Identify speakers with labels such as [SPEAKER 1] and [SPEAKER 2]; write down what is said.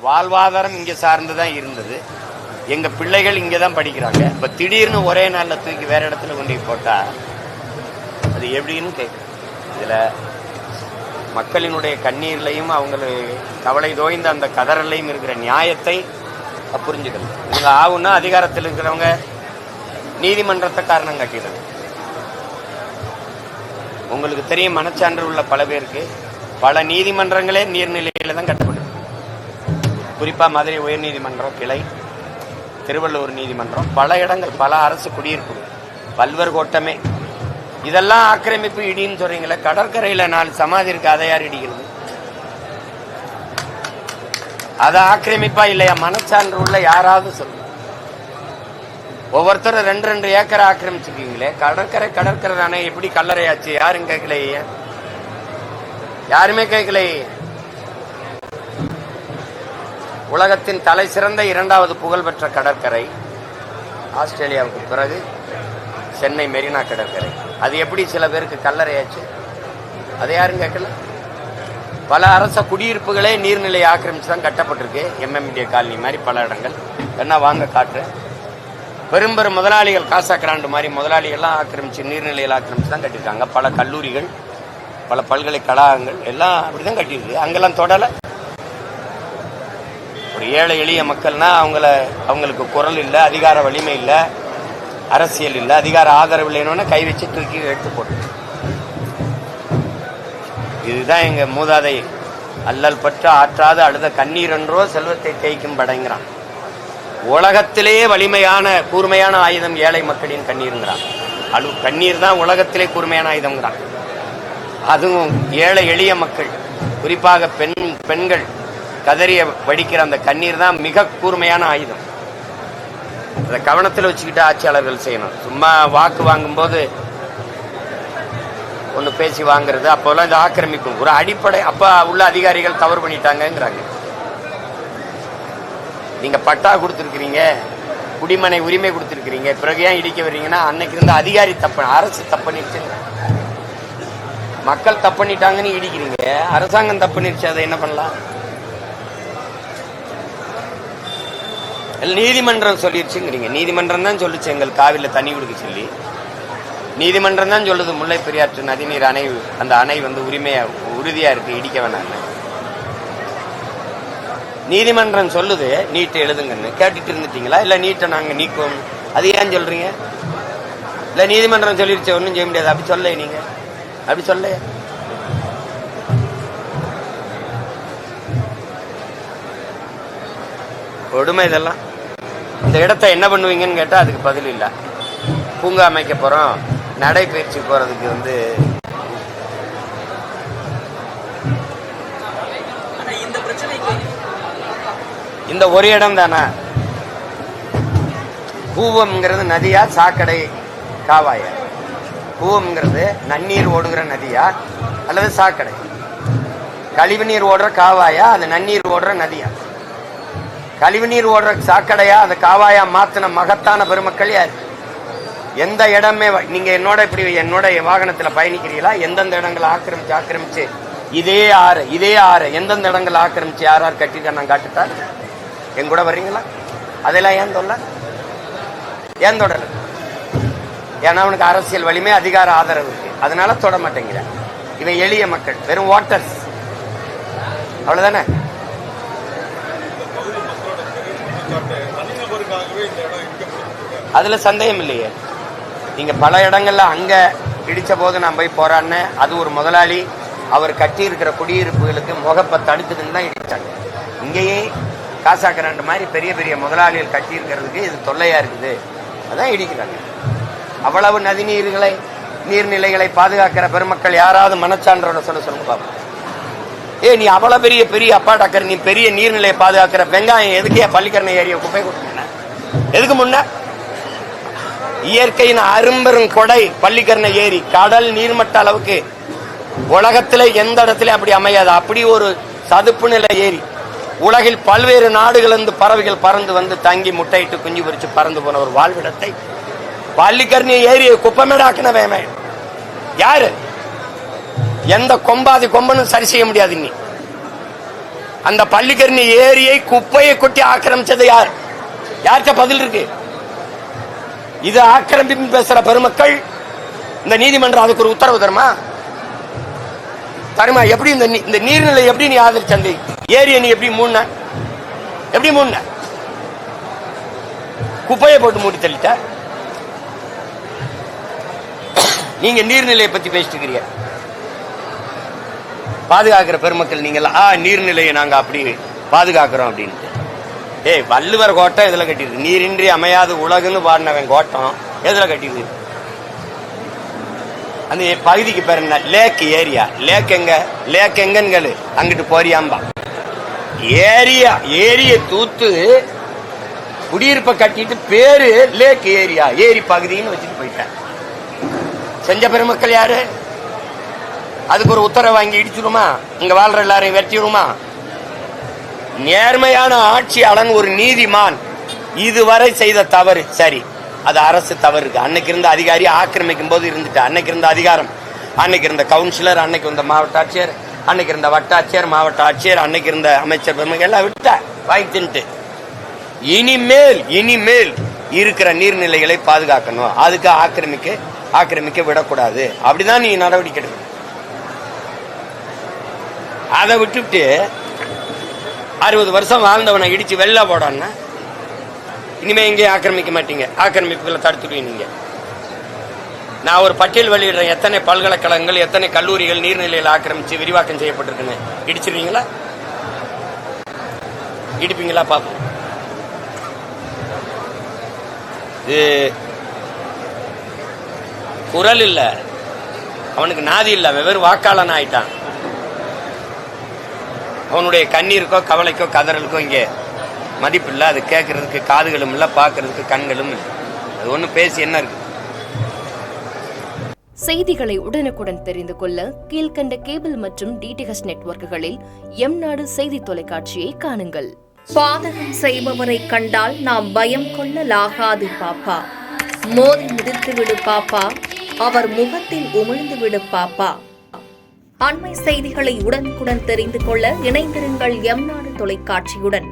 [SPEAKER 1] வாழ்வாதாரம் இங்கே சார்ந்து தான் இருந்தது. எங்கள் பிள்ளைகள் இங்கே தான் படிக்கிறாங்க. இப்போ திடீர்னு ஒரே நாளில் தூக்கி வேறு இடத்துல கொண்டு போட்டால் அது எப்படின்னு கேட்குறேன். இதில் மக்களினுடைய கண்ணீர்லையும் அவங்களுக்கு கவலை தோய்ந்த அந்த கதறலையும் இருக்கிற நியாயத்தை புரிஞ்சுக்கணும். இவங்க ஆகுன்னா அதிகாரத்தில் இருக்கிறவங்க நீதிமன்றத்தை காரணம் காட்டிடுறது. உங்களுக்கு தெரியும், மனச்சான்று உள்ள பல பேருக்கு பல நீதிமன்றங்களே நீர்நிலையில தான் கட்டப்படுது. குறிப்பா மதுரை உயர்நீதிமன்றம் கிளை, திருவள்ளூர் நீதிமன்றம், பல இடங்கள், பல அரசு குடியிருப்பு, பல்வர் கோட்டமே, இதெல்லாம் ஆக்கிரமிப்பு இடின்னு சொல்றீங்களே. கடற்கரையில 4 சமாதி இருக்கு, அதை யார் இடிக்கிறது? அது ஆக்கிரமிப்பா இல்லையா? மனச்சான்று உள்ள யாராவது சொல்லுங்க. ஒவ்வொருத்தரும் 2-2 ஏக்கரை ஆக்கிரமிச்சிருக்கீங்களே. கடற்கரை தானே, எப்படி கல்லறையாச்சு? யாரும் கேட்கலையே, யாருமே கேட்கலையே. உலகத்தின் தலை சிறந்த 2வது புகழ்பெற்ற கடற்கரை ஆஸ்திரேலியாவுக்கு பிறகு சென்னை மெரினா கடற்கரை. அது எப்படி சில பேருக்கு கல்லறையாச்சு? அதை யாரும் கேட்கல. பல அரச குடியிருப்புகளே நீர்நிலை ஆக்கிரமிச்சு தான் கட்டப்பட்டிருக்கு. MMDA காலனி மாதிரி பல இடங்கள். என்ன வாங்க காட்டுறேன். பெரும் பெரும் முதலாளிகள், காசா கிராண்டு மாதிரி முதலாளிகள்லாம் ஆக்கிரமிச்சு நீர்நிலையில் ஆக்கிரமிச்சு தான் கட்டியிருக்காங்க. பல கல்லூரிகள், பல பல்கலைக்கழகங்கள் எல்லாம் அப்படிதான் கட்டியிருக்கு. அங்கெல்லாம் தொடலை. ஒரு ஏழை எளிய மக்கள்னா அவங்களுக்கு குரல் இல்லை, அதிகார வலிமை இல்லை, அரசியல் இல்லை, அதிகார ஆதரவு இல்லைன்னு கை வச்சு தூக்கி எடுத்து போட்டு. இதுதான் எங்க மூதாதை அல்லல் பற்று ஆற்றாது அழுத கண்ணீர் என்றோ செல்வத்தை தேய்க்கும் படைங்கிறான். உலகத்திலேயே வலிமையான கூர்மையான ஆயுதம் ஏழை மக்களின் கண்ணீருங்கிறான். கண்ணீர் தான் உலகத்திலே கூர்மையான ஆயுதம்ங்கிறான். அதுவும் ஏழை எளிய மக்கள், குறிப்பாக பெண்கள் கதறிய வடிக்கிற அந்த கண்ணீர் தான் மிக கூர்மையான ஆயுதம். அதை கவனத்தில் வச்சுக்கிட்டு ஆட்சியாளர்கள் செய்யணும். சும்மா வாக்கு வாங்கும்போது ஒன்று பேசி வாங்குறது, அப்போல்லாம் இது ஆக்கிரமிக்கும் ஒரு அடிப்படை. அப்ப உள்ள அதிகாரிகள் தவறு பண்ணிட்டாங்கிறாங்க. நீங்க பட்டா கொடுத்துருக்கிறீங்க, குடிமனை உரிமை கொடுத்துருக்கிறீங்க, பிறகு ஏன் இடிக்க வர்றீங்கன்னா அன்னைக்கு இருந்த அதிகாரி தப்பு, அரசு தப்பண்ணிடுச்சு, மக்கள் தப்பண்ணிட்டாங்கன்னு இடிக்கிறீங்க. அரசாங்கம் தப்பண்ணிடுச்சு, அதை என்ன பண்ணலாம்? நீதிமன்றம் சொல்லிடுச்சுங்கிறீங்க. நீதிமன்றம் தான் சொல்லிச்சு எங்கள் காவிரியில தண்ணி கொடுக்க சொல்லி. நீதிமன்றம் தான் சொல்லுது முல்லை பெரியாற்று நதிநீர் அணை, அந்த அணை உரிமையா உறுதியா இருக்கு, இடிக்க வேணாம். நீதிமன்றம் சொல்லுது நீட்டை எழுதுங்கன்னு. கேட்டுட்டு இருந்துட்டீங்களா? இல்ல நீட்டை நாங்க நீக்குவோம், அது ஏன் சொல்றீங்க? இல்ல நீதிமன்றம் சொல்லிருச்சு, ஒன்னும் செய்ய முடியாது, அப்படி சொல்ல. நீங்க அப்படி சொல்ல. கொடுமை இதெல்லாம். இந்த இடத்த என்ன பண்ணுவீங்கன்னு கேட்டா அதுக்கு பதில் இல்லை. பூங்கா அமைக்க போறோம், நடைபயிற்சி போறதுக்கு இந்த ஒரு இடம் தானே. கூவம்ங்கிறது நதியா சாக்கடை காவாயா? கூவம்ங்கிறது நன்னீர் ஓடுகிற நதியா அல்லது சாக்கடை? கழிவு நீர் ஓடுற காவாயா அது நன்னீர் ஓடுற நதியா? கழிவு நீர் ஓடுற சாக்கடையா அது காவாயா மாத்தின மகத்தான பெருமக்கள் யார்? எந்த இடமே நீங்க என்னோட வாகனத்துல பயணிக்கிறீங்களா? எந்தெந்த இடங்களை ஆக்கிரமிச்சு இதே ஆறு எந்தெந்த இடங்களை ஆக்கிரமிச்சு யார் கட்டிட்டு நான் காட்டுட்டா என் கூட வர்றீங்களா? அதெல்லாம் ஏன் சொல்ல? ஏன் தொடர? ஏன்னா அவனுக்கு அரசியல் வலிமை, அதிகார ஆதரவு இருக்கு, அதனால தொட மாட்டேங்கிற. இவன் எளிய மக்கள், வெறும் வாட்டர்ஸ், அவ்வளவுதானே. அதுல சந்தேகம் இல்லையே. நீங்க பல இடங்கள்ல அங்க இடிச்ச போது நான் போய் போறான்னு, அது ஒரு முதலாளி அவர் கட்டி இருக்கிற குடியிருப்புகளுக்கு முகப்பை தடுக்குதுன்னு தான் இடிச்சாங்க. இங்கேயே காசா கிராண்டு மாதிரி பெரிய பெரிய முதலாளிகள் கட்டி இருக்கிறதுக்கு இது தொல்லையா இருக்குது, அதான் இடிக்கிறாங்க. அவ்வளவு நீர்நிலைகளை பாதுகாக்கிற பெருமக்கள் யாராவது மனச்சான்றோட சொல்லுங்க பாப்போம். நீ அவ்வளவு பெரிய அப்பா டாக்கர், நீ பெரிய நீர்நிலையை பாதுகாக்கிற வெங்காயம் எதுக்கே பள்ளிக்கரணை ஏரிய குப்பை கொடுத்தீங்க? எதுக்கு முன்ன இயற்கையின் அரும்பெரும் கொடை பள்ளிக்கரணை ஏரி, கடல் நீர்மட்ட அளவுக்கு உலகத்திலே எந்த இடத்துல அப்படி அமையாது. அப்படி ஒரு சதுப்பு நிலை ஏரி. உலகில் பல்வேறு நாடுகளிலிருந்து பறவைகள் பறந்து தங்கி முட்டையிட்டு குஞ்சு பொறிச்சு பறந்து போன ஒரு வாழ்விடத்தை பள்ளிக்கரணை ஏரியை குப்பமேடாக்கினவே யாரு? எந்த கொம்பனும் சரி செய்ய முடியாது. அந்த பள்ளிக்கரணி ஏரியை குப்பையை கொட்டி ஆக்கிரமிச்சது யார்? யார்கிட்ட பதில் இருக்கு? இது ஆக்கிரமிப்பு பேசுற பெருமக்கள் இந்த நீதிமன்றம் அதுக்கு ஒரு உத்தரவு தருமா? எப்படி இந்த நீர்நிலை எப்படி நீ ஆதரிச்ச? ஏரியை நீ எப்படி மூண? குப்பையை போட்டு மூடி தள்ளிட்ட. நீங்க நீர்நிலையை பத்தி பேசிட்டு இருக்கிறீங்க. பாதுகாக்கிற பெருமக்கள் நீங்களா நீர்நிலையை நாங்க அப்படி பாதுகாக்கிறோம் அப்படின்ட்டு. வள்ளுவர் கோட்டம் எதுல கட்டிருக்கு? நீரின்றி அமையாது உலகுன்னு பாடினவன் கோட்டம் எதுல கட்டிருக்கு? அந்த பகுதிக்கு பேர் என்ன? லேக் ஏரியா. லேக் எங்கன்னு அங்கிட்டு போறியாம்பா. ஏரிய தூத்து குடியிருப்பை கட்டிட்டு பேரு லேக் ஏரியா, ஏரி பகுதின்னு வச்சுட்டு போயிட்டேன். செஞ்ச பெருமக்கள் யாரு? அதுக்கு ஒரு உத்தரவு வாங்கி இடிச்சிருமா? இங்க வாழ்ற எல்லாரையும் வெட்டிடுமா? நேர்மையான ஆட்சியாளன் ஒரு நீதிமான் இதுவரை செய்த தவறு சரி, அது அரசு தவறு இருக்கு. அன்னைக்கு இருந்த அதிகாரி ஆக்கிரமிக்கும் போது இருந்துட்டு, அன்னைக்கு இருந்த அதிகாரம், அன்னைக்கு இருந்த கவுன்சிலர், அன்னைக்கு இருந்த மாவட்ட ஆட்சியர், அன்னைக்கு இருந்த வட்டாட்சியர், மாவட்ட ஆட்சியர், அன்னைக்கு இருந்த அமைச்சர் பெருமக்கள் எல்லாம் விட்ட வாங்கி தின்ட்டு. இனிமேல் இருக்கிற நீர்நிலைகளை பாதுகாக்கணும். அதுக்கு ஆக்கிரமிக்க விடக்கூடாது. அப்படிதான் நீ நடவடிக்கை எடுக்கணும். அதை விட்டுட்டு 60 வருஷம் வாழ்ந்தவனை இடிச்சு வெளில போடான்னா இனிமே இங்கே ஆக்கிரமிக்க மாட்டீங்க. ஆக்கிரமிப்புகளை தடுத்துடுவீங்க. நீங்க நான் ஒரு பட்டியல் வெளியிடுறேன். எத்தனை பல்கலைக்கழகங்கள், எத்தனை கல்லூரிகள் நீர்நிலையில் ஆக்கிரமிச்சு விரிவாக்கம் செய்யப்பட்டிருக்குன்னு. இடிச்சிருவீங்களா? இடிப்பீங்களா? பாப்போம். இது குரல் இல்ல, அவனுக்கு நாதி இல்ல, வெறும் வாக்காளன் ஆயிட்டான். அவனுடைய கண்ணீருக்கோ கவலைக்கோ கதறலுக்கோ இங்கே மதிப்பு இல்லை. அது கேட்கறதுக்கு காதுகளும் இல்லை, பார்க்கறதுக்கு கண்களும் இல்லை. அது ஒண்ணு பேசி என்ன இருக்கு?
[SPEAKER 2] செய்திகளை உடனுக்குடன் தெரிந்து கொள்ள கீழ்கண்ட கேபிள் மற்றும் டிடிஹெச் நெட்வொர்க்குகளில் எம்நாடு செய்தி தொலைக்காட்சியை காணுங்கள். பாதகம் செய்பவரை கண்டால் நாம் பயம் கொள்ளலாகாது பாப்பா. மோதி மிதித்து விடு பாப்பா, அவர் முகத்தில் உமிழ்ந்து விடு பாப்பா. அண்மை செய்திகளை உடனுக்குடன் தெரிந்து கொள்ள இணைந்திருங்கள் எம்நாடு தொலைக்காட்சியுடன்.